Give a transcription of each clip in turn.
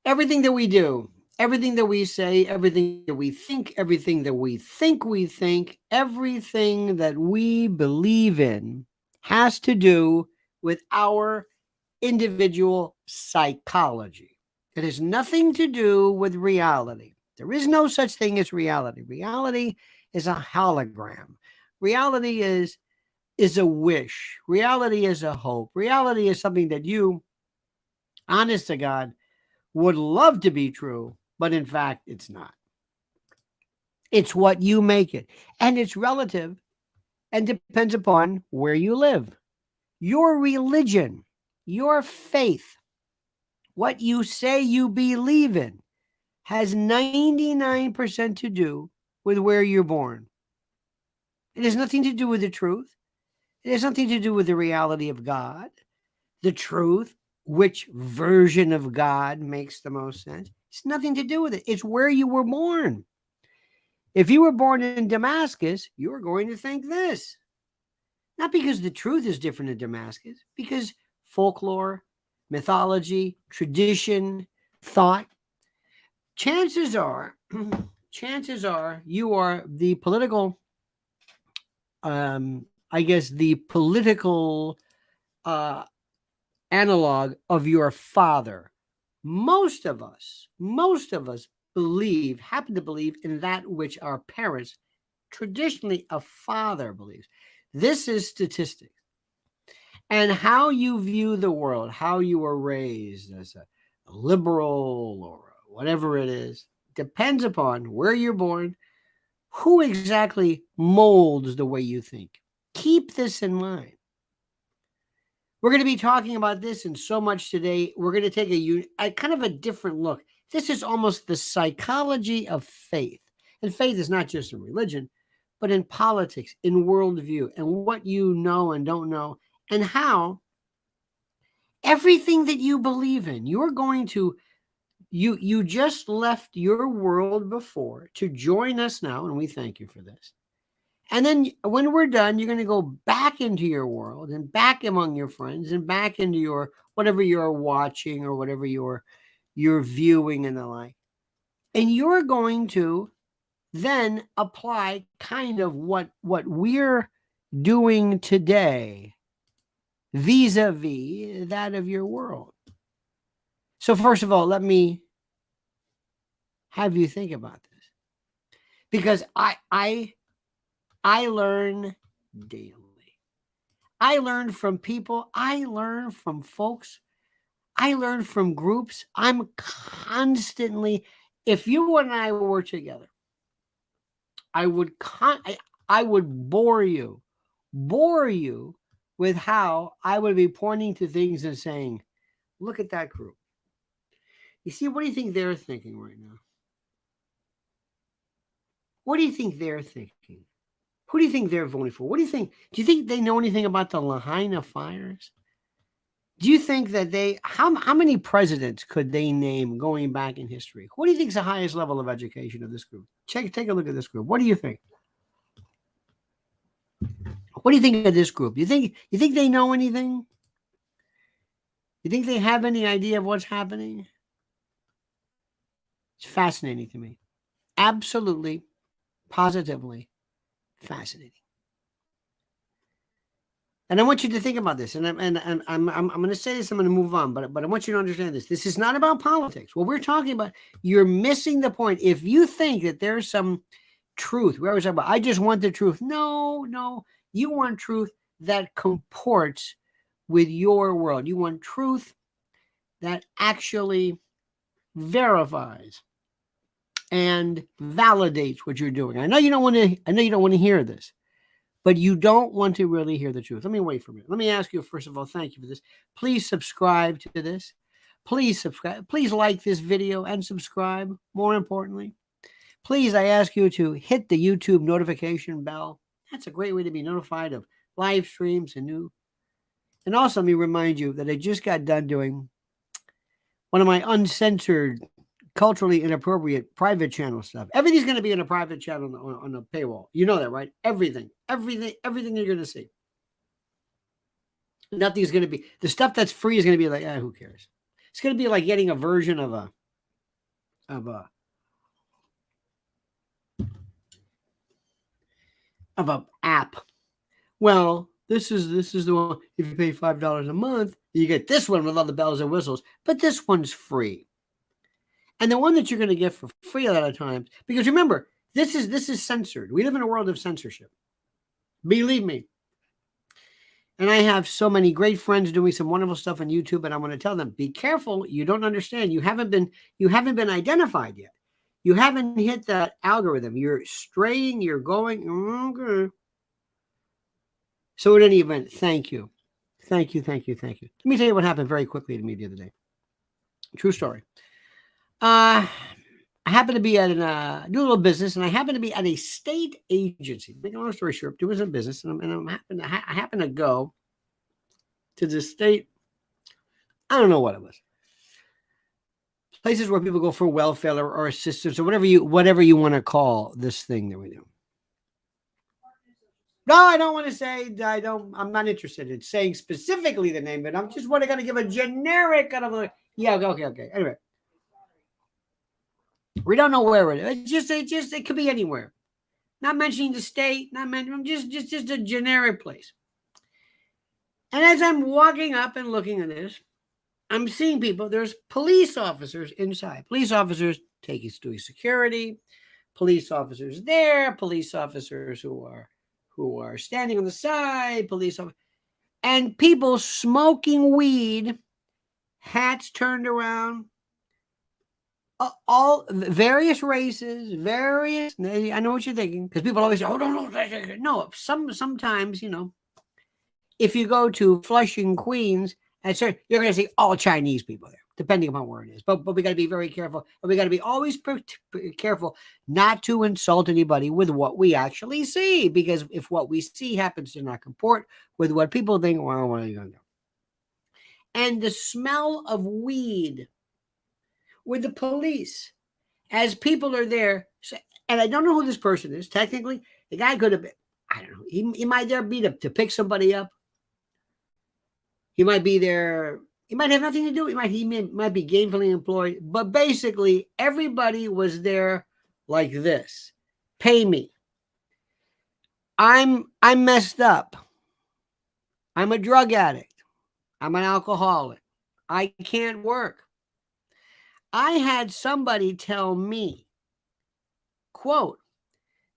Everything that we do, everything that we say, everything that we think, everything that we think, everything that we believe in has to do with our individual psychology. It has nothing to do with reality. There is no such thing as reality. Reality is a hologram. Reality is a wish. Reality is a hope. Reality is something that you, honest to God, would love to be true, but in fact, it's not. It's what you make it. And it's relative and depends upon where you live. Your religion, your faith, what you say you believe in, has 99% to do with where you're born. It has nothing to do with the truth. It has nothing to do with the reality of God, the truth, which version of God makes the most sense. It's nothing to do with it. It's where you were born. If you were born in Damascus, you're going to think this. Not because the truth is different in Damascus, because folklore, mythology, tradition, thought. Chances are you are the political, the political analog of your father. Most of us happen to believe in that which our parents, traditionally a father, believes. This is statistics. And how you view the world, how you were raised as a liberal or whatever it is, depends upon where you're born, who exactly molds the way you think. Keep this in mind. We're going to be talking about this and so much today. We're going to take a kind of a different look. This is almost the psychology of faith. And faith is not just in religion, but in politics, in worldview, and what you know and don't know, and how everything that you believe in, you're going to, you just left your world before to join us now, and we thank you for this. And then when we're done, you're going to go back into your world and back among your friends and back into your whatever you're watching or whatever you're viewing and the like. And you're going to then apply kind of what we're doing today vis-a-vis that of your world. So first of all, let me have you think about this. Because I learn daily. I learn from people. I learn from folks. I learn from groups. I'm constantly, if you and I were together, I would bore you with how I would be pointing to things and saying, look at that group. You see, what do you think they're thinking right now? What do you think they're thinking? Who do you think they're voting for? What do you think? Do you think they know anything about the Lahaina fires? Do you think that how many presidents could they name going back in history? What do you think is the highest level of education of this group? Take a look at this group. What do you think? What do you think of this group? You think they know anything? You think they have any idea of what's happening? It's fascinating to me. Absolutely, positively fascinating. And I want you to think about this. And I'm going to say this. I'm going to move on. But I want you to understand this. This is not about politics. What we're talking about, you're missing the point. If you think that there's some truth, we always talk about, I just want the truth. No. You want truth that comports with your world. You want truth that actually verifies and validates what you're doing. I know you don't want to hear this. But you don't want to really hear the truth. Let me wait for a minute. Let me ask you, first of all, thank you for this. Please subscribe to this. Please subscribe. Please like this video and subscribe. More importantly, please, I ask you to hit the YouTube notification bell. That's a great way to be notified of live streams and new. And also, let me remind you that I just got done doing one of my uncensored, culturally inappropriate private channel stuff. Everything's going to be in a private channel on a paywall. You know that, right? Everything you're going to see. Nothing's going to be, the stuff that's free is going to be like, who cares? It's going to be like getting a version of a a app. Well, this is the one. If you pay $5 a month, you get this one with all the bells and whistles. But this one's free, and the one that you're going to get for free a lot of times, because remember, this is censored. We live in a world of censorship. Believe me. And I have so many great friends doing some wonderful stuff on YouTube, and I want to tell them, be careful. You don't understand. You haven't been identified yet. You haven't hit that algorithm. You're straying. You're going. Okay. So in any event, thank you. Thank you. Let me tell you what happened very quickly to me the other day. True story. I happened to be at do a little business, and I happened to be at a state agency. Make a long story short, doing some business, and I happened to go to the state. I don't know what it was. Places where people go for welfare or assistance or whatever you want to call this thing that we do. No, I don't want to say. I'm not interested in saying specifically the name, but I'm just going to give a generic kind of a. Yeah. Okay. Anyway. We don't know where it is. It could be anywhere. Not mentioning the state, just a generic place. And as I'm walking up and looking at this, I'm seeing people. There's police officers inside. Police officers taking through security. Police officers there. Police officers who are standing on the side. And people smoking weed. Hats turned around. All various races, I know what you're thinking, because people always say, oh, no. Sometimes, if you go to Flushing, Queens, and you're going to see all Chinese people there, depending upon where it is. But we got to be very careful. We got to be always careful not to insult anybody with what we actually see, because if what we see happens to not comport with what people think, well, what are you going to do? And the smell of weed with the police as people are there. And I don't know who this person is. Technically, the guy could have been, I don't know. He might there be to pick somebody up. He might be there. He might have nothing to do. He might be gainfully employed. But basically, everybody was there like this. Pay me. I'm messed up. I'm a drug addict. I'm an alcoholic. I can't work. I had somebody tell me, quote,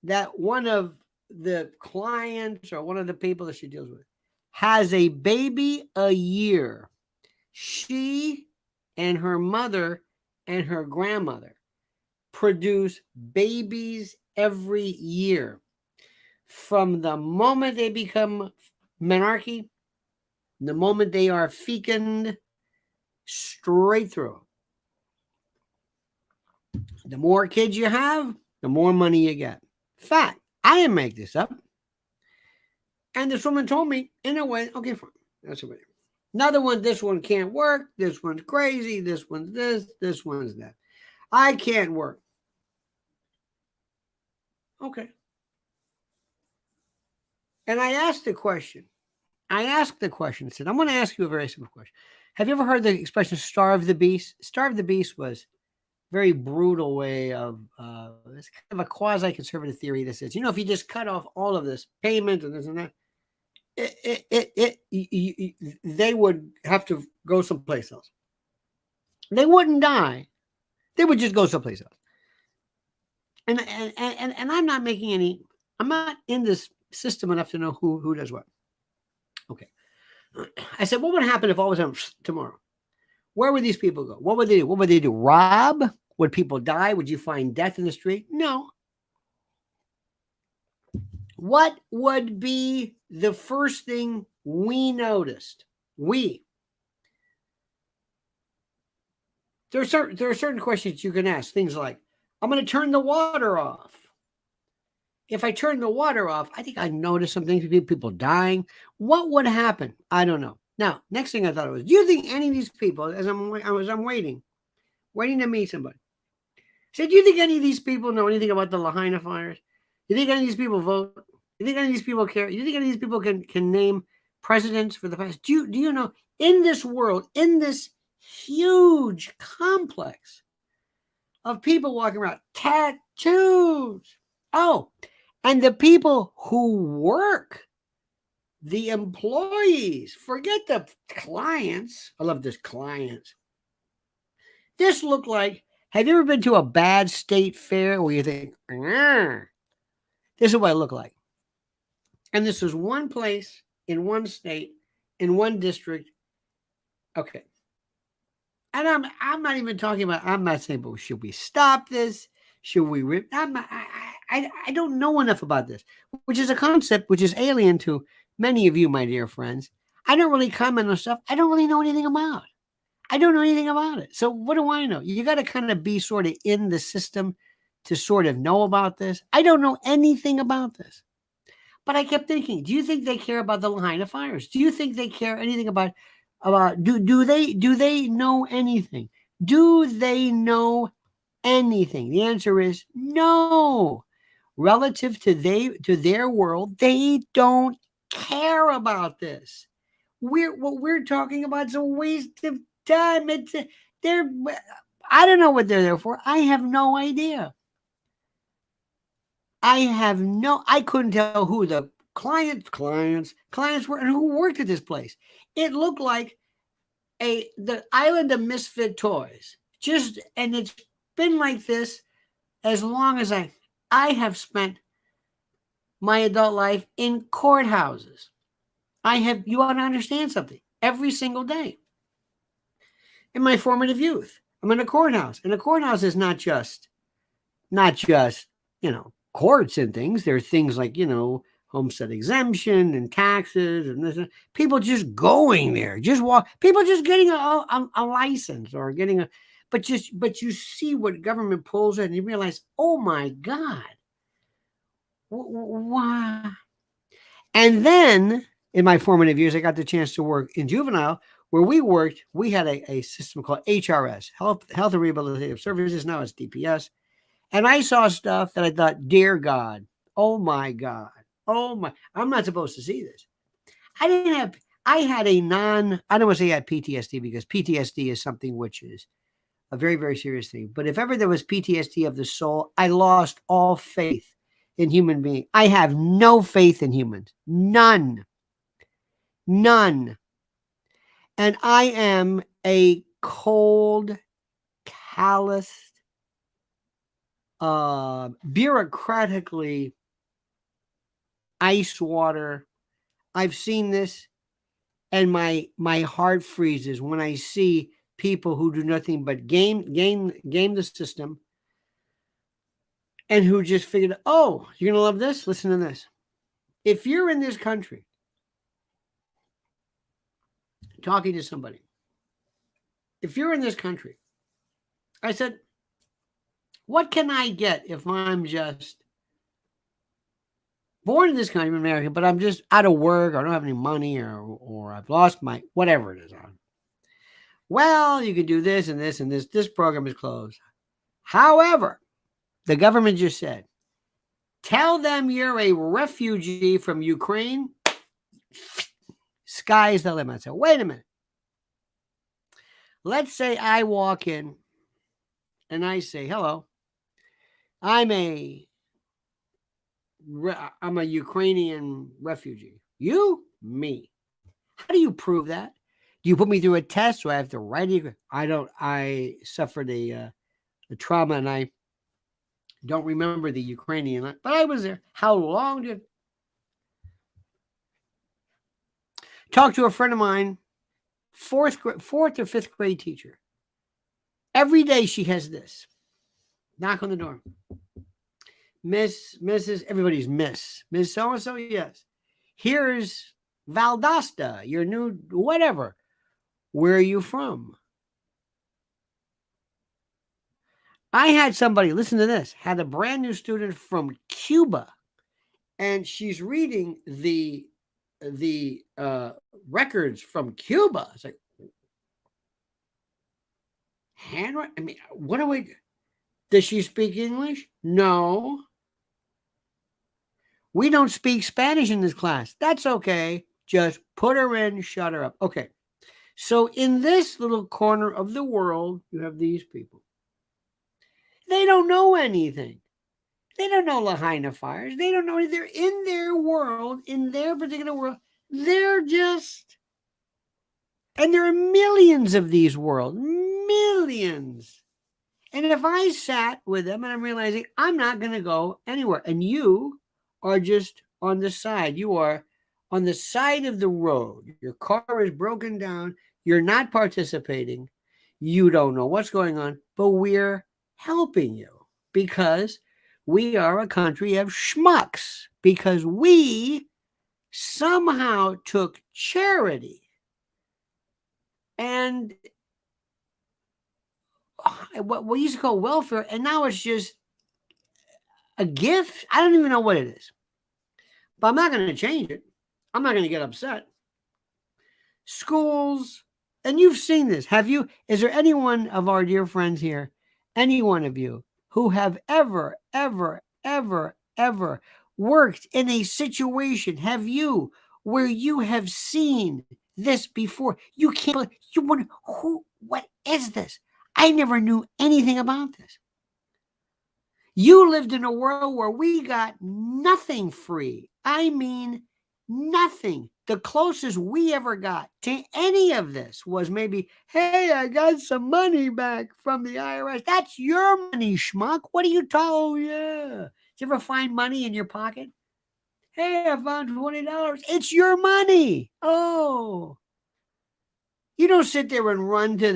that one of the clients or one of the people that she deals with has a baby a year. She and her mother and her grandmother produce babies every year. From the moment they become menarche, the moment they are fecund, straight through. The more kids you have, the more money you get. Fact. I didn't make this up. And this woman told me, in a way, okay, fine. That's what it is. Another one, this one can't work. This one's crazy. This one's this one's that. I can't work. Okay. And I asked the question. I said, I'm going to ask you a very simple question. Have you ever heard the expression starve the beast? Starve the beast was very brutal way of it's kind of a quasi-conservative theory that says, if you just cut off all of this payment and this and that, they would have to go someplace else. They wouldn't die. They would just go someplace else. And I'm not making any. I'm not in this system enough to know who does what. Okay. I said, what would happen if all of a sudden tomorrow? Where would these people go? What would they do? What would they do? Rob? Would people die? Would you find death in the street? No. What would be the first thing we noticed? There are certain questions you can ask. Things like, I'm going to turn the water off. If I turn the water off, I think I notice some things, people dying. What would happen? I don't know. Now, next thing I thought was, do you think any of these people, as I'm waiting to meet somebody, said, do you think any of these people know anything about the Lahaina fires? Do you think any of these people vote? Do you think any of these people care? Do you think any of these people can name presidents for the past? Do you know, in this world, in this huge complex of people walking around, tattoos. Oh, and the people who work, the employees, forget the clients. I love this clients. This looked like, have you ever been to a bad state fair where you think, this is what it looked like? And this was one place in one state, in one district. Okay. And I'm not even talking about, I'm not saying, but should we stop this? Should we I'm not, I don't know enough about this, which is a concept which is alien to many of you, my dear friends. I don't really comment on stuff I don't really know anything about. I don't know anything about it. So what do I know? You got to kind of be sort of in the system to sort of know about this. I don't know anything about this. But I kept thinking, do you think they care about the line of fires? Do you think they care anything about do they know anything? Do they know anything? The answer is no. Relative to their world, they don't care about this. What we're talking about is a waste of time. They're I don't know what they're there for. I have no idea. I couldn't tell who the clients were and who worked at this place. It looked like the island of misfit toys. And it's been like this as long as I have spent my adult life in courthouses. You want to understand something, every single day. In my formative youth, I'm in a courthouse. And a courthouse is not just, courts and things. There are things like, homestead exemption and taxes and this. People just going there, people just getting a license or getting but you see what government pulls in and you realize, oh my God. Wow. And then in my formative years, I got the chance to work in juvenile where we had a system called HRS, Health and Rehabilitative Services. Now it's DPS. And I saw stuff that I thought, dear God, oh my God, I'm not supposed to see this. I don't want to say I had PTSD because PTSD is something which is a very, very serious thing. But if ever there was PTSD of the soul, I lost all faith in human beings. I have no faith in humans. None. And I am a cold, calloused, bureaucratically ice water. I've seen this, and my heart freezes when I see people who do nothing but game the system, and who just figured, oh, you're gonna love this. Listen to this. If you're in this country talking to somebody, if you're in this country, I said, what can I get if I'm just born in this country, I'm American, but I'm just out of work, or I don't have any money, or I've lost my whatever it is on. Well, you can do this and this and this. This program is closed. However, the government just said, tell them you're a refugee from Ukraine. Sky's the limit. So wait a minute. Let's say I walk in and I say, hello, I'm a Ukrainian refugee. You? Me. How do you prove that? Do you put me through a test? Do I have to write it? I suffered a trauma and I don't remember the Ukrainian, but I was there. How long did talk to a friend of mine, fourth or fifth grade teacher. Every day she has this. Knock on the door. Mrs. Everybody's Miss so-and-so, yes. Here's Valdosta, your new whatever. Where are you from? I had somebody, listen to this, had a brand new student from Cuba, and she's reading the records from Cuba. It's like, handwriting? I mean, what do we... Does she speak English? No. We don't speak Spanish in this class. That's okay. Just put her in, shut her up. Okay. So in this little corner of the world, you have these people. They don't know anything. They don't know Lahaina fires. They don't know. They're in their world, in their particular world. They're just, and there are millions of these worlds, millions. And if I sat with them and I'm realizing I'm not going to go anywhere, and you are just on the side, you are on the side of the road, your car is broken down, you're not participating, you don't know what's going on, but we're helping you because we are a country of schmucks, because we somehow took charity and what we used to call welfare, and now it's just a gift. I don't even know what it is, but I'm not going to change it. I'm not going to get upset. Schools, and you've seen this. Have you? Is there anyone of our dear friends here, any one of you, who have ever worked in a situation, have you, where you have seen this before? You can't, you wonder, what is this? I never knew anything about this. You lived in a world where we got nothing free. I mean, nothing. The closest we ever got to any of this was maybe, hey, I got some money back from the IRS. That's your money, schmuck. What are you talking? Yeah. Did you ever find money in your pocket? Hey, I found $20. It's your money. Oh. You don't sit there and run to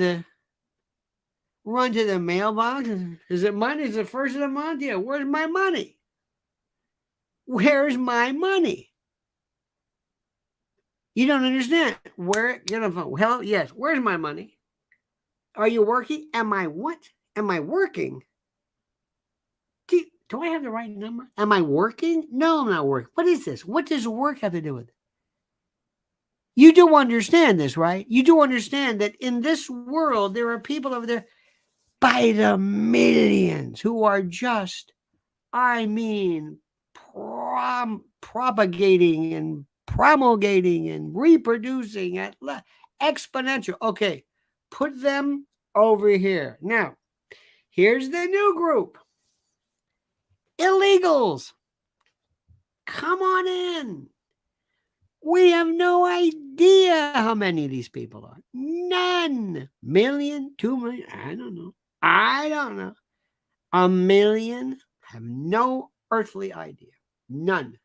the mailbox. Is it money? Is it first of the month? Yeah. Where's my money? Where's my money? You don't understand. Where, hell, yes. Where's my money? Are you working? Am I what? Am I working? Do I have the right number? Am I working? No, I'm not working. What is this? What does work have to do with it? You do understand this, right? You do understand that in this world, there are people over there by the millions who are just, I mean, propagating and promulgating and reproducing at exponential. Okay, put them over here. Now, here's the new group. Illegals. Come on in. We have no idea how many of these people are. None. Million, 2 million. I don't know. A million. Have no earthly idea. None.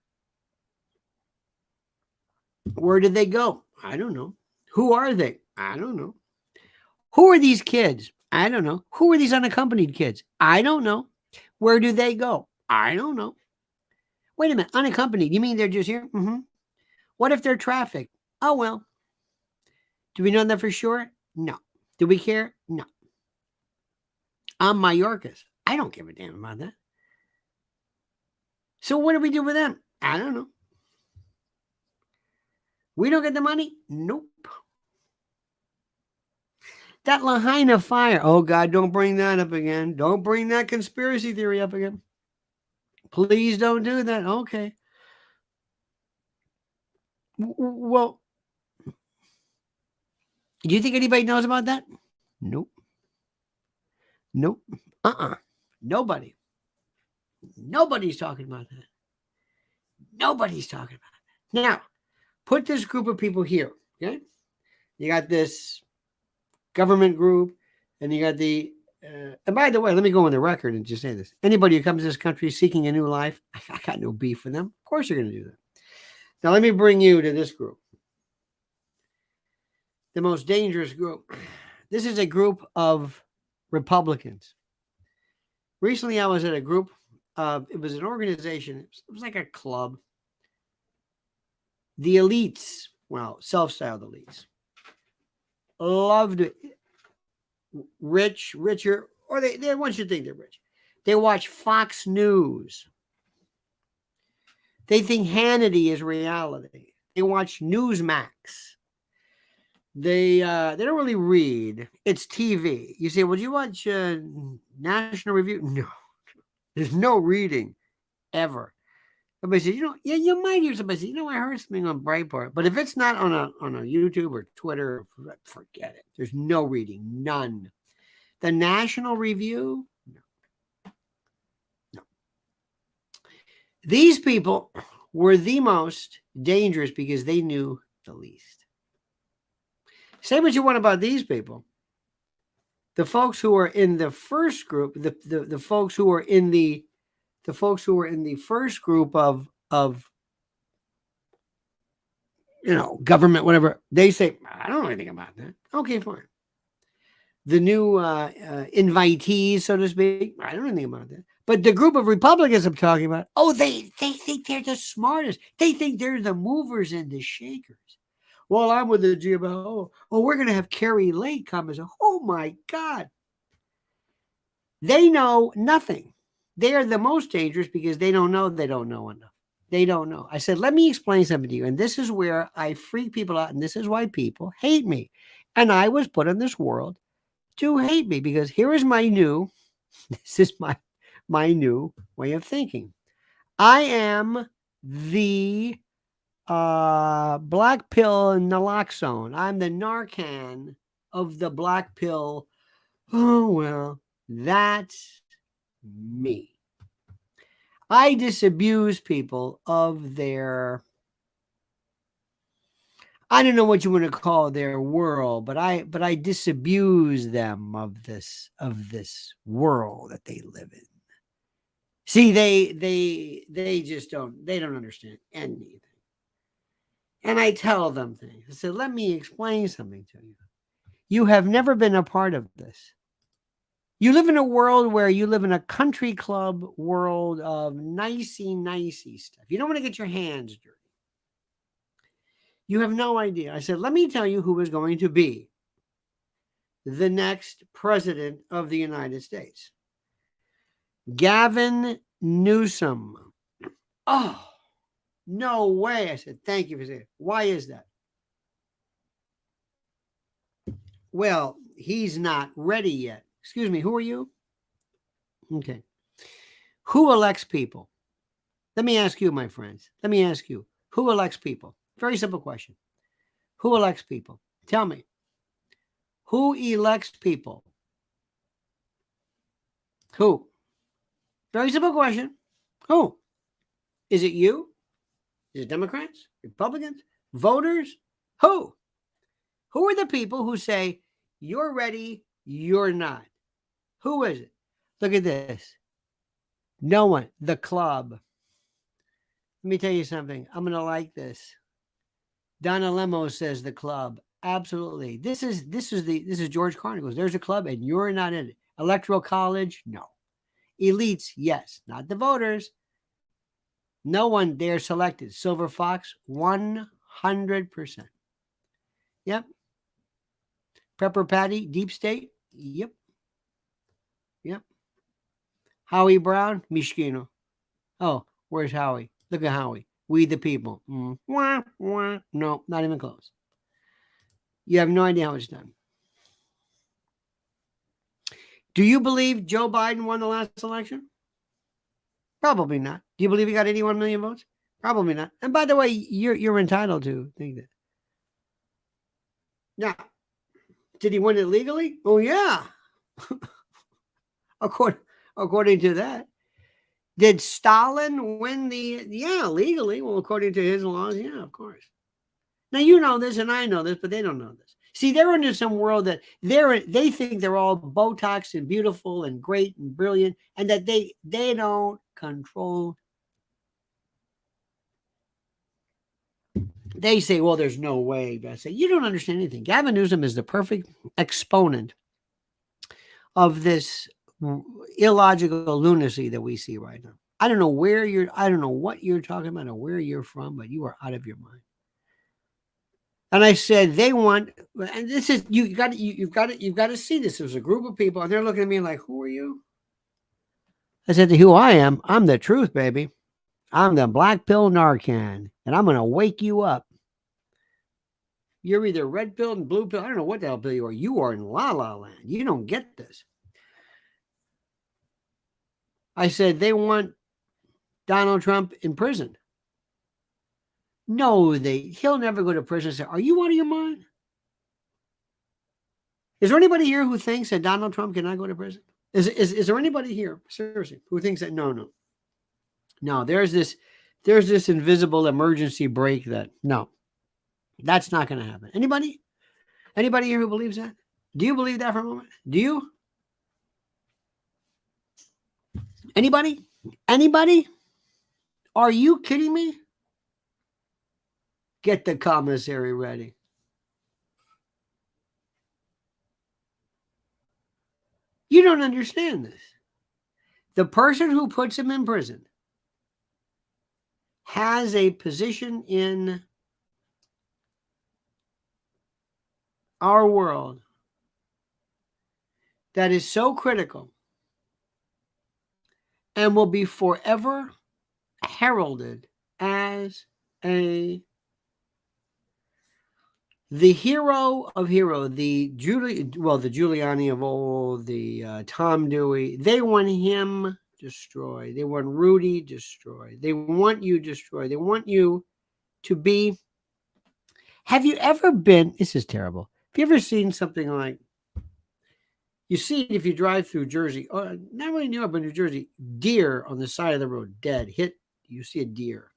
Where did they go? I don't know. Who are they? I don't know. Who are these kids? I don't know. Who are these unaccompanied kids? I don't know. Where do they go? I don't know. Wait a minute. Unaccompanied. You mean they're just here? Mm-hmm. What if they're trafficked? Oh, well. Do we know that for sure? No. Do we care? No. I'm Mayorkas. I don't give a damn about that. So what do we do with them? I don't know. We don't get the money? Nope. That Lahaina fire. Oh, God, don't bring that up again. Don't bring that conspiracy theory up again. Please don't do that. Okay. Well, do you think anybody knows about that? Nope. Nope. Nobody. Nobody's talking about that. Nobody's talking about that. Now, put this group of people here, okay? You got this government group, and you got the, and by the way, let me go on the record and just say this. Anybody who comes to this country seeking a new life, I got no beef with them. Of course you're going to do that. Now, let me bring you to this group. The most dangerous group. This is a group of Republicans. Recently, I was at a group. It was an organization. It was like a club. The elites, well, self-styled elites, loved it. Richer, or they want you to think they're rich. They watch Fox News. They think Hannity is reality. They watch Newsmax. They don't really read. It's TV. You say, well, do you watch National Review? No. There's no reading ever. Everybody says, yeah, you might hear somebody say, I heard something on Breitbart. But if it's not on a YouTube or Twitter, forget it. There's no reading. None. The National Review? No. These people were the most dangerous because they knew the least. Say what you want about these people. The folks who are in the first group, the folks who are in the folks who are in the first group of government, whatever, they say, I don't know anything about that. Okay, fine. The new invitees, so to speak, I don't know anything about that. But the group of Republicans I'm talking about, oh, they think they're the smartest. They think they're the movers and the shakers. Well, I'm with the GMO. Oh, we're going to have Carrie Lake come and say, oh my God. They know nothing. They are the most dangerous because they don't know enough. They don't know. I said, let me explain something to you. And this is where I freak people out. And this is why people hate me. And I was put in this world to hate me because here is this is my new way of thinking. I am the black pill naloxone. I'm the Narcan of the black pill. Oh, well, that's me. I disabuse people of their, I don't know what you want to call their world, but I disabuse them of this world that they live in. See, they just don't understand anything. And I tell them things. I said, let me explain something to you. You have never been a part of this. You live in a world where you live in a country club world of nicey stuff. You don't want to get your hands dirty. You have no idea. I said, let me tell you who is going to be the next president of the United States. Gavin Newsom. Oh, no way. I said, thank you for saying it. Why is that? Well, he's not ready yet. Excuse me, who are you? Okay. Who elects people? Let me ask you, my friends. Let me ask you. Who elects people? Very simple question. Who elects people? Tell me. Who elects people? Who? Very simple question. Who? Is it you? Is it Democrats? Republicans? Voters? Who? Who are the people who say, you're ready, you're not? Who is it? Look at this. No one. The club. Let me tell you something. I'm going to like this. Donna Lemo says the club. Absolutely. This is George Carlin goes, there's a club and you're not in it. Electoral college? No. Elites? Yes. Not the voters. No one there selected. Silver Fox? 100%. Yep. Pepper Patty? Deep State? Yep. Yep. Howie Brown? Mishkino. Oh, where's Howie? Look at Howie. We the people. Wah, wah. No, not even close. You have no idea how it's done. Do you believe Joe Biden won the last election? Probably not. Do you believe he got 81 million votes? Probably not. And by the way, you're entitled to think that. Now, did he win it legally? Oh, yeah. According to that. Did Stalin win legally? Well, according to his laws, yeah, of course. Now, you know this and I know this, but they don't know this. See, they're into some world that they think they're all Botox and beautiful and great and brilliant, and that they don't control. They say, well, there's no way. But I say, you don't understand anything. Gavin Newsom is the perfect exponent of this illogical lunacy that we see right now. I don't know what you're talking about or where you're from, but you are out of your mind. And I said, they want, and this is, you've got to see this. There's a group of people and they're looking at me like, who are you? I said, who I am? I'm the truth, baby. I'm the black pill Narcan and I'm going to wake you up. You're either red pill and blue pill. I don't know what the hell pill you are. You are in La La Land. You don't get this. I said, they want Donald Trump in prison. No, he'll never go to prison and say, are you out of your mind? Is there anybody here who thinks that Donald Trump cannot go to prison? Is there anybody here, seriously, who thinks that? No. No, there's this invisible emergency brake that no, that's not going to happen. Anybody here who believes that? Do you believe that for a moment? Do you? Anybody? Anybody? Are you kidding me? Get the commissary ready. You don't understand this. The person who puts him in prison has a position in our world that is so critical and will be forever heralded as the hero of hero, the Giuliani of old, the Tom Dewey. They want him destroyed. They want Rudy destroyed. They want you destroyed. They want you to be. Have you ever been? This is terrible. Have you ever seen something like? You see it if you drive through Jersey, or not really New York, but New Jersey. Deer on the side of the road, dead, hit. You see a deer.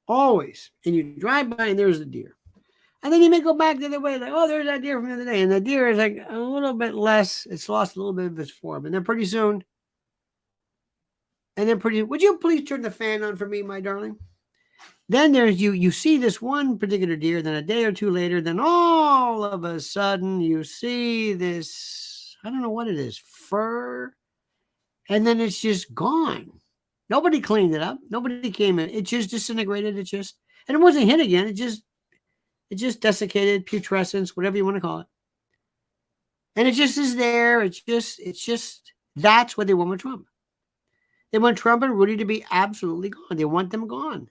Always, and you drive by, and there's the deer. And then you may go back the other way, like, oh, there's that deer from the other day. And the deer is like a little bit less, it's lost a little bit of its form. And then pretty soon, would you please turn the fan on for me, my darling? Then there's you see this one particular deer, then a day or two later, then all of a sudden you see this, I don't know what it is, fur. And then it's just gone. Nobody cleaned it up. Nobody came in. It just disintegrated. And it wasn't hit again. It just desiccated, putrescence, whatever you want to call it. And it just is there. It's just, that's what they want with Trump. They want Trump and Rudy to be absolutely gone. They want them gone.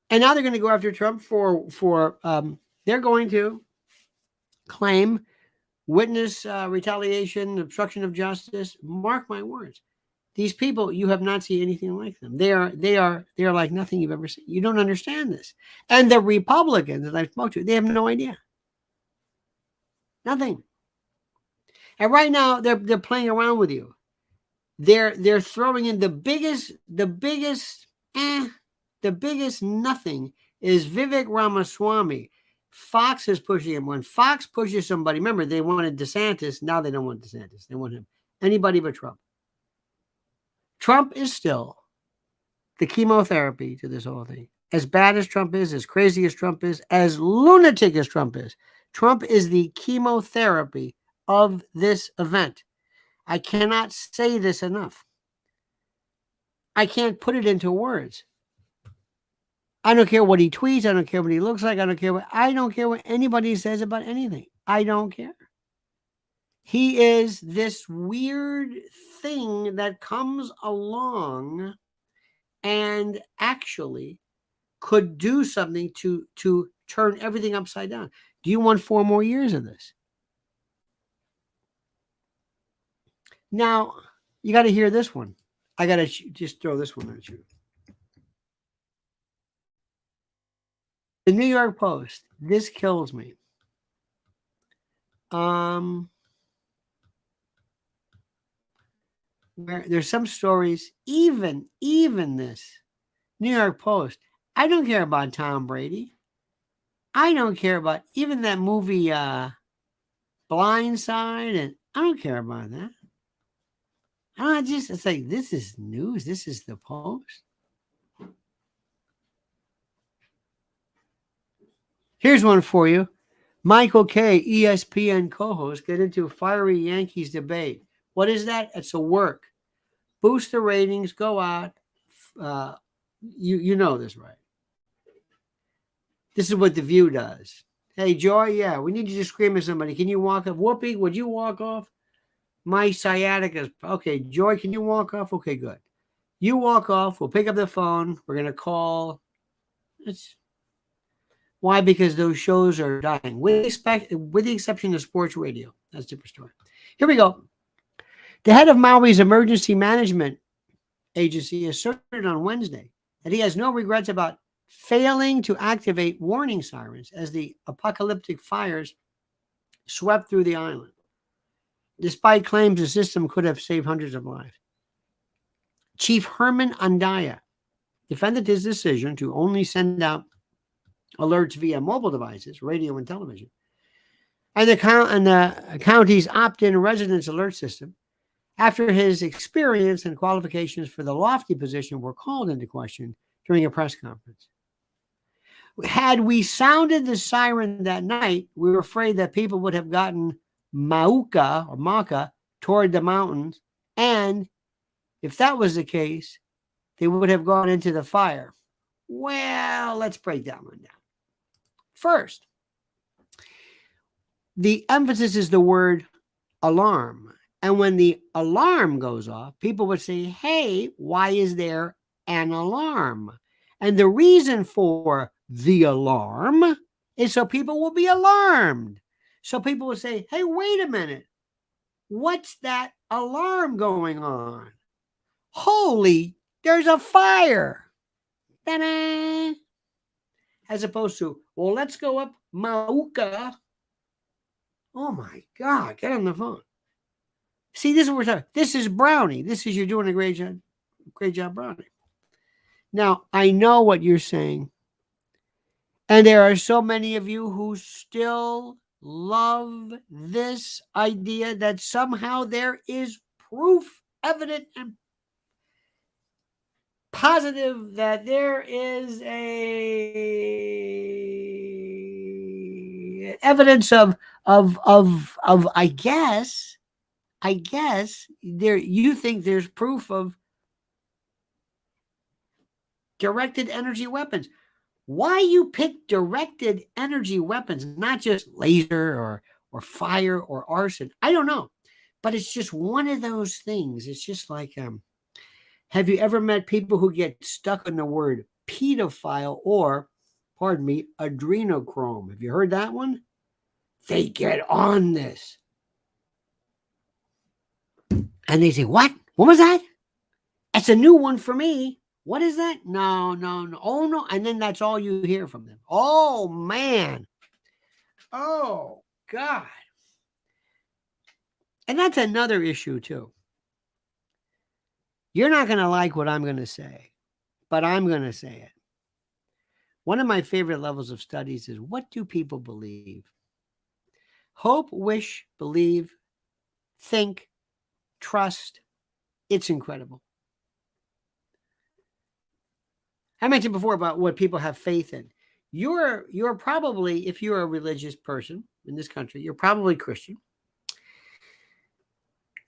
And now they're going to go after Trump they're going to claim witness retaliation, obstruction of justice. Mark my words. These people, you have not seen anything like them. They are like nothing you've ever seen. You don't understand this. And the Republicans that I've spoken to, they have no idea. Nothing. And right now they're playing around with you. They're throwing in the biggest nothing is Vivek Ramaswamy. Fox is pushing him. When Fox pushes somebody, remember they wanted DeSantis. Now they don't want DeSantis. They want him. Anybody but Trump. Trump is still the chemotherapy to this whole thing. As bad as Trump is, as crazy as Trump is, as lunatic as Trump is the chemotherapy of this event. I cannot say this enough. I can't put it into words. I don't care what he tweets. I don't care what he looks like. I don't care what anybody says about anything. I don't care. He is this weird thing that comes along and actually could do something to turn everything upside down. Do you want 4 more years of this? Now, you got to hear this one. I got to just throw this one at you. The New York Post. This kills me. Where there's some stories, even this New York Post. I don't care about Tom Brady. I don't care about even that movie Blindside, and I don't care about that. It's like, this is news. This is the Post. Here's one for you. Michael Kay, ESPN co-host, get into fiery Yankees debate. What is that? It's a work. Boost the ratings, go out. You know this, right? This is what The View does. Hey, Joy, yeah, we need you to scream at somebody. Can you walk off? Whoopi, would you walk off? My sciatica. Okay, Joy, can you walk off? Okay, good. You walk off. We'll pick up the phone. We're going to call. Why? Because those shows are dying. With the exception of sports radio. That's a different story. Here we go. The head of Maui's emergency management agency asserted on Wednesday that he has no regrets about failing to activate warning sirens as the apocalyptic fires swept through the island, despite claims the system could have saved hundreds of lives. Chief Herman Andaya defended his decision to only send out alerts via mobile devices, radio and television, and the county's opt-in residence alert system, after his experience and qualifications for the lofty position were called into question during a press conference. Had we sounded the siren that night, we were afraid that people would have gotten Mauka toward the mountains, and if that was the case, they would have gone into the fire. Well, let's break that one down. First, the emphasis is the word alarm. And when the alarm goes off, people would say, hey, why is there an alarm? And the reason for the alarm is so people will be alarmed. So people will say, hey, wait a minute. What's that alarm going on? Holy, there's a fire. Ta-da! As opposed to, well, let's go up Mauka. Oh my God, get on the phone. See, this is what we're talking. This is Brownie. This is, you're doing a great job, Brownie. Now, I know what you're saying. And there are so many of you who still love this idea that somehow there is proof, evident and positive, that there is a evidence of I guess there, you think there's proof of directed energy weapons. Why you pick directed energy weapons, not just laser or fire or arson, I don't know. But it's just one of those things. It's just like, have you ever met people who get stuck on the word pedophile or, pardon me, adrenochrome? Have you heard that one? They get on this. And they say, what? What was that? It's a new one for me. What is that? No. Oh, no. And then that's all you hear from them. Oh, man. Oh, God. And that's another issue, too. You're not going to like what I'm going to say, but I'm going to say it. One of my favorite levels of studies is, what do people believe? Hope, wish, believe, think, trust. It's incredible. I mentioned before about what people have faith in. You're probably, if you're a religious person in this country, you're probably Christian.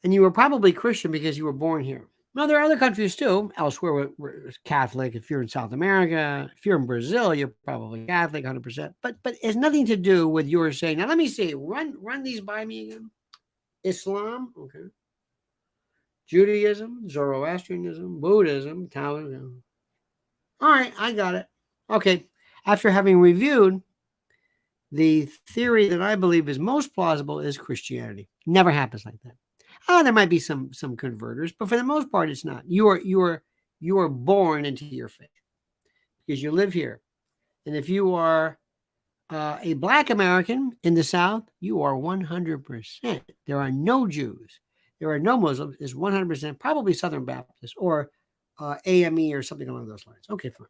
And you were probably Christian because you were born here. Now, there are other countries too, elsewhere, where Catholic. If you're in South America, if you're in Brazil, you're probably Catholic, 100%. But it has nothing to do with your saying. Now, let me see. Run these by me again. Islam, okay. Judaism, Zoroastrianism, Buddhism, Taoism. All right, I got it. Okay. After having reviewed, the theory that I believe is most plausible is Christianity. Never happens like that. There might be some converters, but for the most part, it's not. You are born into your faith because you live here. And if you are a Black American in the South, you are 100%. There are no Jews. There are no Muslims. It's 100% probably Southern Baptist or AME or something along those lines. Okay, fine.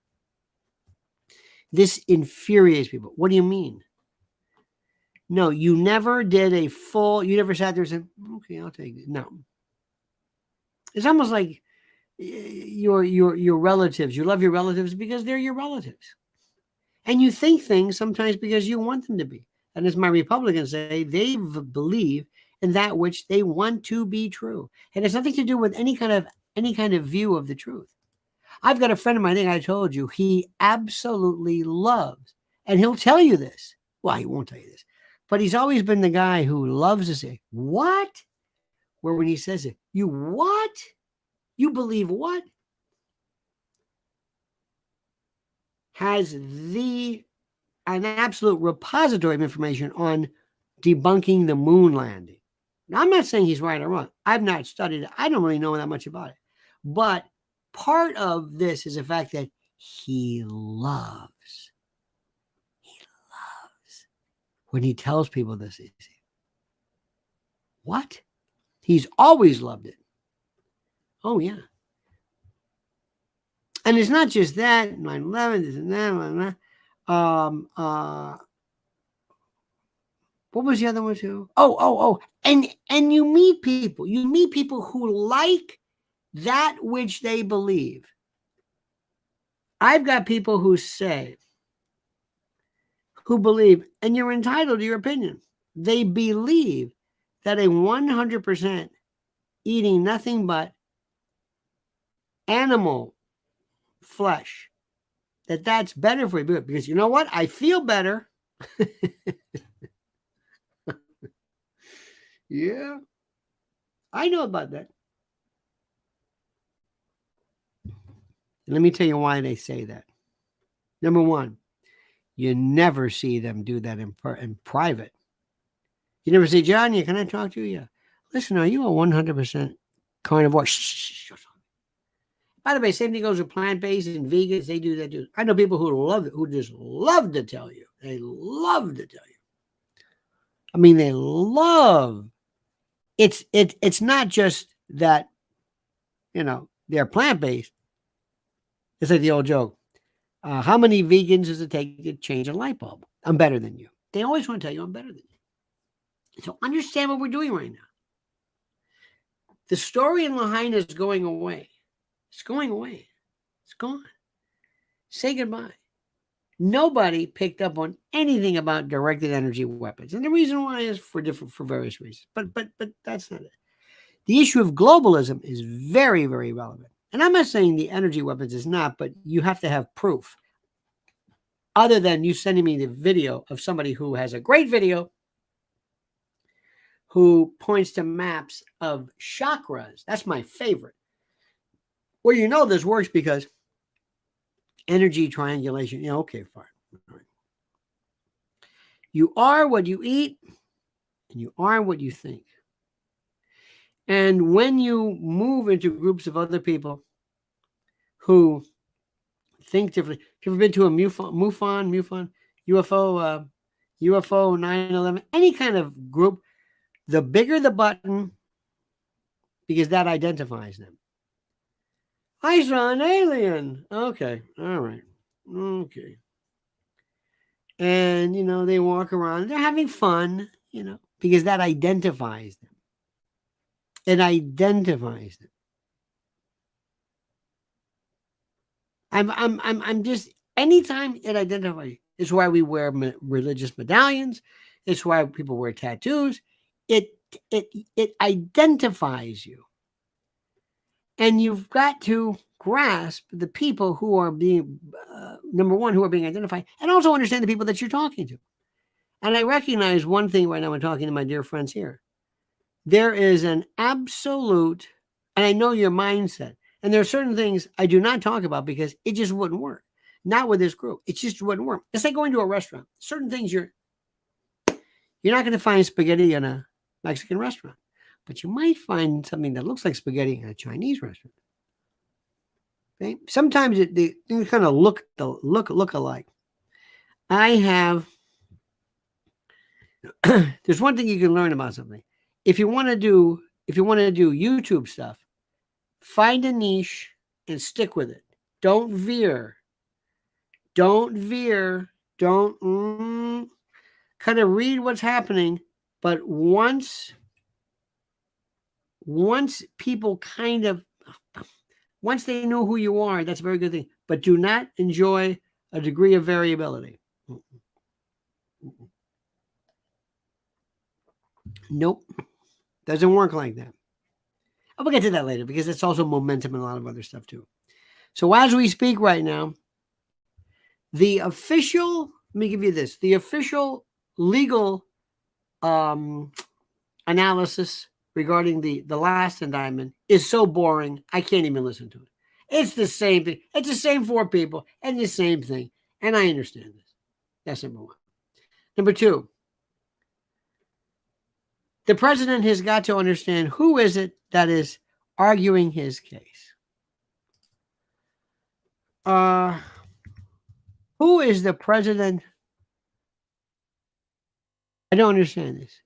This infuriates people. What do you mean? No, you never did you never sat there and said, okay, I'll take it. No. It's almost like your relatives. You love your relatives because they're your relatives. And you think things sometimes because you want them to be. And as my Republicans say, they believe in that which they want to be true. And it's nothing to do with any kind of view of the truth. I've got a friend of mine, I think I told you, he absolutely loves, and he'll tell you this. Well, he won't tell you this. But he's always been the guy who loves to say, what? Where when he says it, you what? You believe what? Has an absolute repository of information on debunking the moon landing. Now, I'm not saying he's right or wrong. I've not studied it. I don't really know that much about it. But part of this is the fact that he loves when he tells people this. What? He's always loved it. Oh, yeah. And it's not just that, 9/11, this and that, blah, blah, blah. What was the other one too? Oh. And you meet people. You meet people who like that which they believe. I've got people who believe, and you're entitled to your opinion. They believe that a 100% eating nothing but animal flesh, that's better for you. Because you know what? I feel better. Yeah, I know about that. Let me tell you why they say that. Number one, you never see them do that in private. You never say, John, can I talk to you? Yeah. Listen, are you a 100% carnivore? Shh. By the way, same thing goes with plant-based and vegans. They do that too. I know people who love it, who just love to tell you. They love to tell you. I mean, they love. It's not just that, they're plant-based. It's like the old joke. How many vegans does it take to change a light bulb? I'm better than you. They always want to tell you I'm better than you. So understand what we're doing right now. The story in Lahaina is going away. It's going away. It's gone. Say goodbye. Nobody picked up on anything about directed energy weapons. And the reason why is for various reasons. But that's not it. The issue of globalism is very, very relevant. And I'm not saying the energy weapons is not, but you have to have proof. Other than you sending me the video of somebody who has a great video who points to maps of chakras. That's my favorite. Well, this works because energy triangulation. Okay, fine. All right. You are what you eat, and you are what you think. And when you move into groups of other people who think differently, have you ever been to a MUFON, UFO 9/11, any kind of group, the bigger the button, because that identifies them. I saw an alien. Okay. All right. Okay. And, they walk around. They're having fun, because that identifies them. It identifies them. I'm just, anytime it identifies, it's why we wear religious medallions. It's why people wear tattoos. It identifies you. And you've got to grasp the people who are being, number one, who are being identified, and also understand the people that you're talking to. And I recognize one thing right now when talking to my dear friends here. There is an absolute, and I know your mindset, and there are certain things I do not talk about because it just wouldn't work. Not with this group. It just wouldn't work. It's like going to a restaurant. Certain things you're not going to find spaghetti in a Mexican restaurant. But you might find something that looks like spaghetti in a Chinese restaurant. Okay? Sometimes they kind of look alike. There's one thing you can learn about something. If you want to do YouTube stuff, find a niche and stick with it. Don't veer. Don't kind of read what's happening, but once people once they know who you are, that's a very good thing. But do not enjoy a degree of variability. Nope. Doesn't work like that. We'll get to that later because it's also momentum and a lot of other stuff too. So as we speak right now, the official legal analysis regarding the last indictment is so boring, I can't even listen to it. It's the same thing. It's the same four people and the same thing. And I understand this. That's number one. Number two, the president has got to understand who is it that is arguing his case. Who is the president? I don't understand this.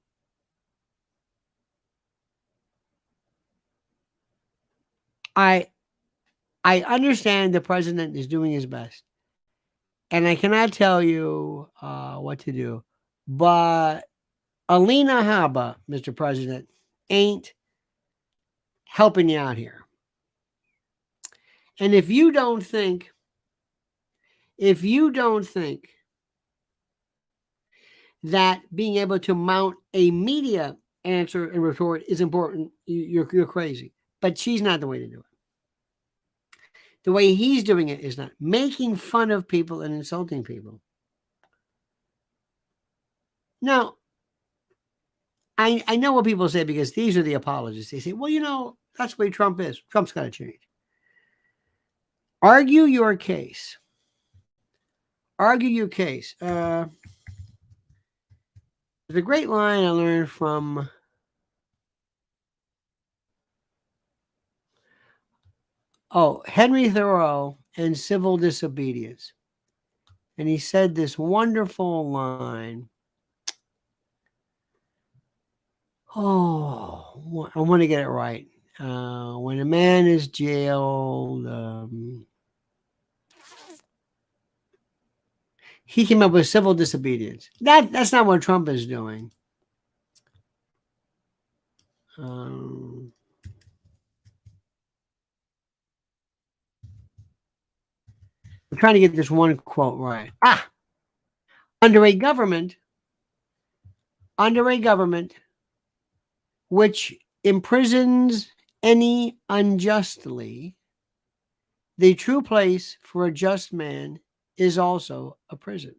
I understand the president is doing his best, and I cannot tell you what to do. But Alina Habba, Mr. President, ain't helping you out here. And if you don't think that being able to mount a media answer and retort is important, you're crazy. But she's not the way to do it. The way he's doing it is not making fun of people and insulting people. Now, I know what people say because these are the apologists. They say, well, that's the way Trump is. Trump's got to change. Argue your case. Argue your case. The great line I learned from Henry Thoreau in Civil Disobedience. And he said this wonderful line. Oh, I want to get it right. When a man is jailed, he came up with civil disobedience. That's not what Trump is doing. I'm trying to get this one quote right. Under a government which imprisons any unjustly, the true place for a just man is also a prison.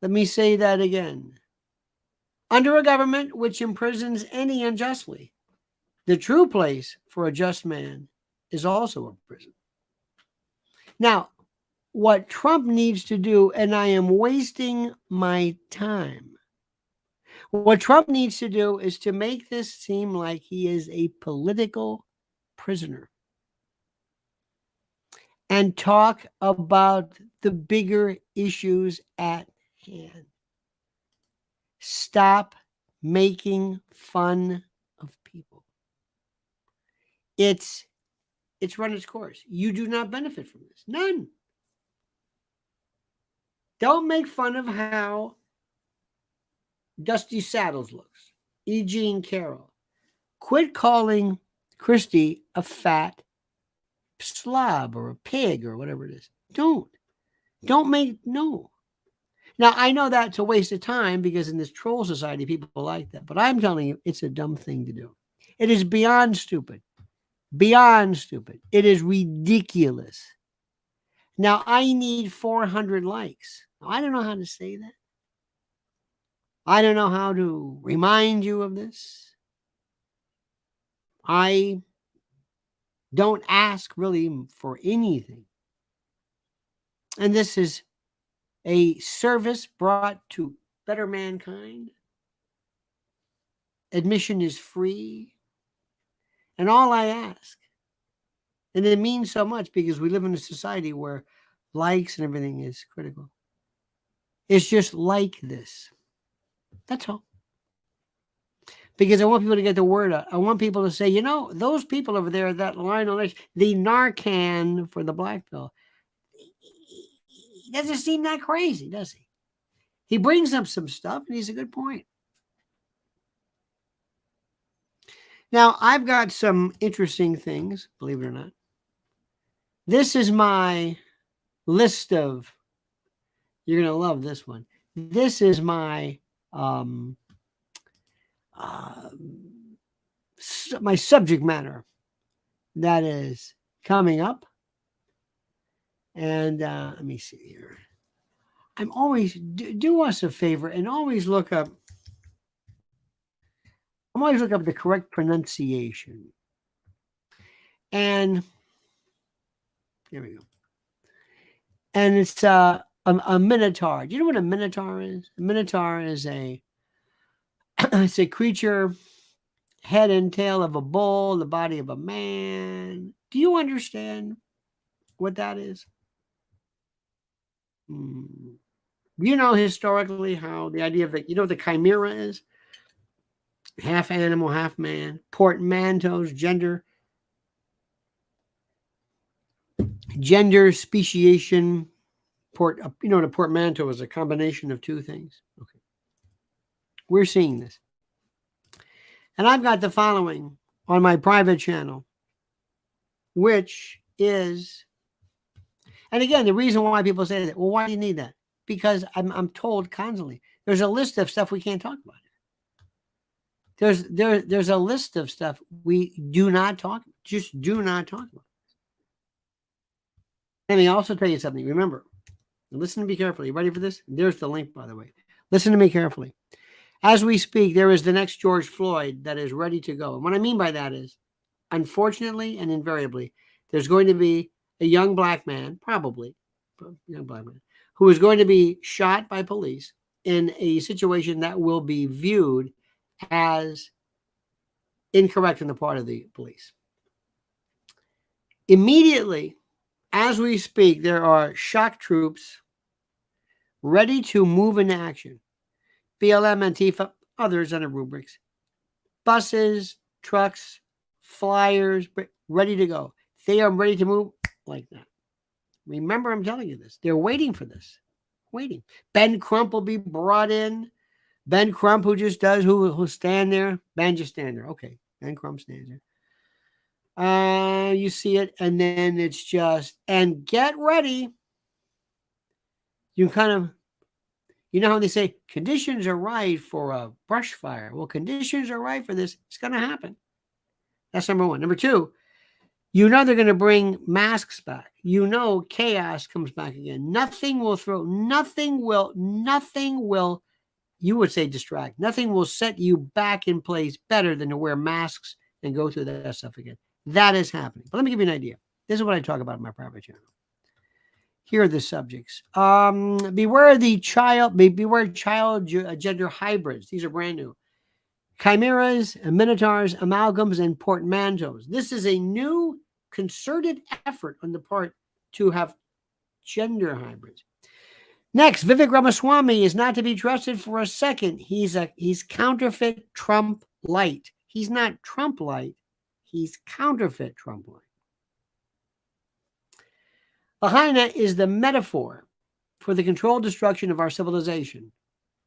Let me say that again. Under a government which imprisons any unjustly, the true place for a just man is also a prison. Now, what Trump needs to do, and I am wasting my time, what Trump needs to do is to make this seem like he is a political prisoner and talk about the bigger issues at hand. Stop making fun of people. It's run its course. You do not benefit from this. None. Don't make fun of how Dusty Saddles looks. E. Jean Carroll. Quit calling Christie a fat slob or a pig or whatever it is. Don't make, no. Now, I know that's a waste of time because in this troll society, people like that. But I'm telling you, it's a dumb thing to do. It is beyond stupid. Beyond stupid. It is ridiculous. Now, I need 400 likes. I don't know how to say that. I don't know how to remind you of this. I don't ask really for anything. And this is a service brought to better mankind. Admission is free. And all I ask, and it means so much because we live in a society where likes and everything is critical. It's just like this. That's all. Because I want people to get the word out. I want people to say, those people over there, that Lionel, the Narcan for the black pill, he doesn't seem that crazy, does he? He brings up some stuff, and he's a good point. Now, I've got some interesting things, believe it or not. This is my list of, you're going to love this one. This is my my subject matter that is coming up. And let me see here. I'm always, do us a favor and always look up the correct pronunciation. And here we go. And it's a minotaur. Do you know what a minotaur is? A minotaur is it's a creature, head and tail of a bull, the body of a man. Do you understand what that is? You know historically how the idea of what the chimera is? Half animal, half man. Portmanteaus, gender. Gender speciation, the portmanteau is a combination of two things. Okay. We're seeing this. And I've got the following on my private channel, which is, and again, the reason why people say that, well, why do you need that? Because I'm told constantly, there's a list of stuff we can't talk about. There's a list of stuff we do not talk, just do not talk about. Let me also tell you something. Remember, listen to me carefully. You ready for this? There's the link, by the way. Listen to me carefully. As we speak, there is the next George Floyd that is ready to go. And what I mean by that is, unfortunately and invariably, there's going to be a young black man, probably, young black man, who is going to be shot by police in a situation that will be viewed as incorrect on the part of the police. Immediately, as we speak, there are shock troops ready to move into action. BLM, Antifa, others under rubrics. Buses, trucks, flyers, ready to go. They are ready to move like that. Remember, I'm telling you this. They're waiting for this. Waiting. Ben Crump will be brought in. Ben Crump, who just does, who'll stand there. Ben just stand there. Okay. Ben Crump stands there. You see it, and then it's just, and get ready. You kind of, you know how they say conditions are right for a brush fire. Well, conditions are right for this. It's going to happen. That's number one. Number two, you know they're going to bring masks back. You know chaos comes back again. Nothing will, you would say distract. Nothing will set you back in place better than to wear masks and go through that stuff again. That is happening. But let me give you an idea. This is what I talk about in my private channel. Here are the subjects. Beware child gender hybrids. These are brand new. Chimeras, minotaurs, amalgams, and portmanteaus. This is a new concerted effort on the part to have gender hybrids. Next, Vivek Ramaswamy is not to be trusted for a second. He's counterfeit Trump light. He's not Trump light. He's counterfeit Trump light. Lahaina is the metaphor for the controlled destruction of our civilization,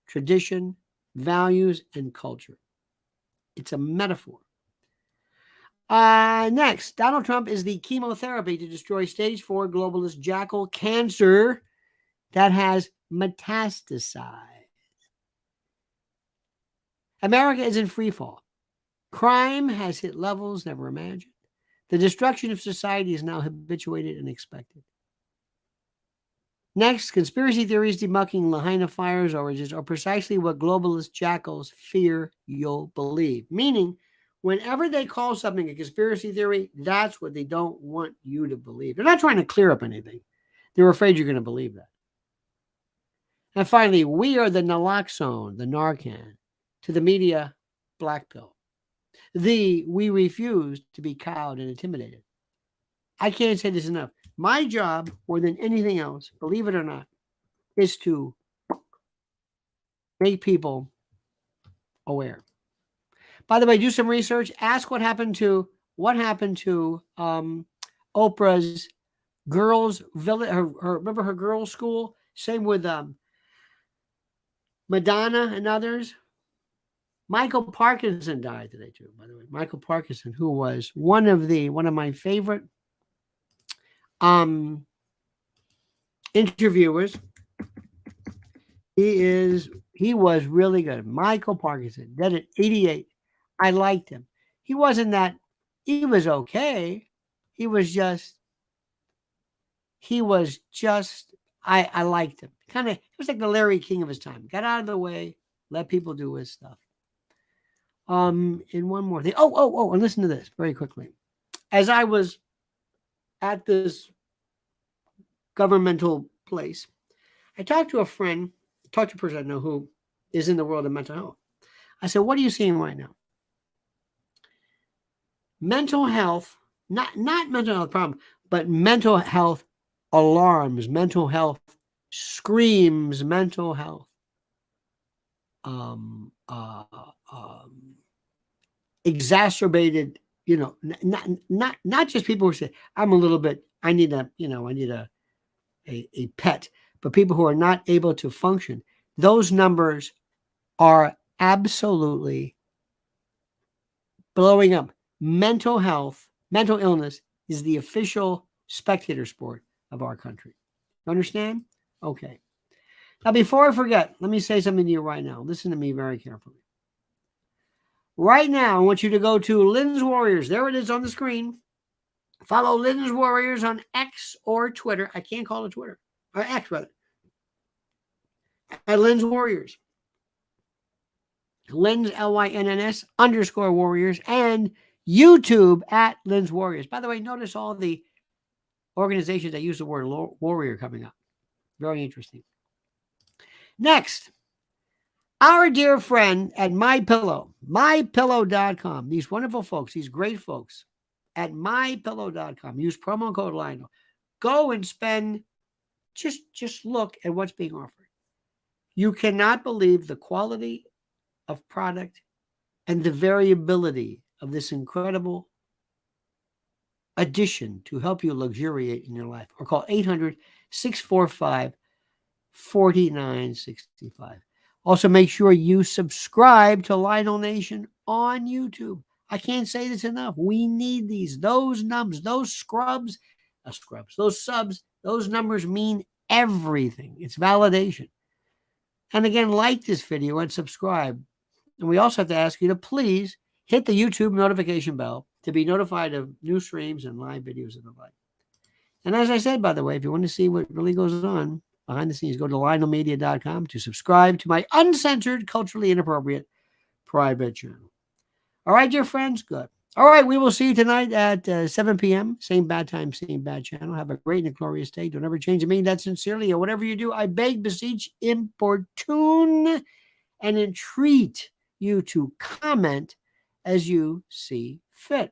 tradition, values, and culture. It's a metaphor. Next, Donald Trump is the chemotherapy to destroy stage 4 globalist jackal cancer that has metastasized. America is in freefall. Crime has hit levels never imagined. The destruction of society is now habituated and expected. Next, conspiracy theories debunking Lahaina fire's origins are precisely what globalist jackals fear you'll believe. Meaning, whenever they call something a conspiracy theory, that's what they don't want you to believe. They're not trying to clear up anything. They're afraid you're going to believe that. And finally, we are the naloxone, the Narcan, to the media black pill. We refuse to be cowed and intimidated. I can't say this enough. My job, more than anything else, believe it or not, is to make people aware. By the way, do some research. Ask what happened to Oprah's girls' village. Remember her girls' school. Same with Madonna and others. Michael Parkinson died today too. By the way, Michael Parkinson, who was one of my favorite interviewers. He was really good. Michael Parkinson, dead at 88. I liked him. He was okay. He was just I liked him. He was like the Larry King of his time. Got out of the way, let people do his stuff. And one more thing. And listen to this very quickly. As I was at this governmental place, I talked to a person I know who is in the world of mental health. I said, what are you seeing right now? Mental health, not mental health problem, but mental health alarms, mental health screams, mental health exacerbated, not just people who say, I'm I need a pet. But people who are not able to function, those numbers are absolutely blowing up. Mental health, mental illness is the official spectator sport of our country. You understand? Okay. Now, before I forget, let me say something to you right now. Listen to me very carefully. Right now, I want you to go to Lynn's Warriors. There it is on the screen. Follow Lynn's Warriors on X or Twitter. I can't call it Twitter. Or X, rather. At Lynn's Warriors. Lynn's, LYNNS _ Warriors. And YouTube at Lynn's Warriors. By the way, notice all the organizations that use the word warrior coming up. Very interesting. Next, our dear friend at mypillow.com. These wonderful folks, these great folks at mypillow.com. Use promo code Lionel. Go and spend, just look at what's being offered. You cannot believe the quality of product and the variability of this incredible addition to help you luxuriate in your life. Or call 800-645-4965. Also, make sure you subscribe to Lionel Nation on YouTube. I can't say this enough. We need these. Those nubs, those those subs, those numbers mean everything. It's validation. And again, like this video and subscribe. And we also have to ask you to please hit the YouTube notification bell to be notified of new streams and live videos and the like. And as I said, by the way, if you want to see what really goes on behind the scenes, go to lionelmedia.com to subscribe to my uncensored, culturally inappropriate private channel. All right, dear friends, good. All right, we will see you tonight at 7 p.m. Same bad time, same bad channel. Have a great and glorious day. Don't ever change. I mean that sincerely, or whatever you do, I beg, beseech, importune, and entreat you to comment as you see fit.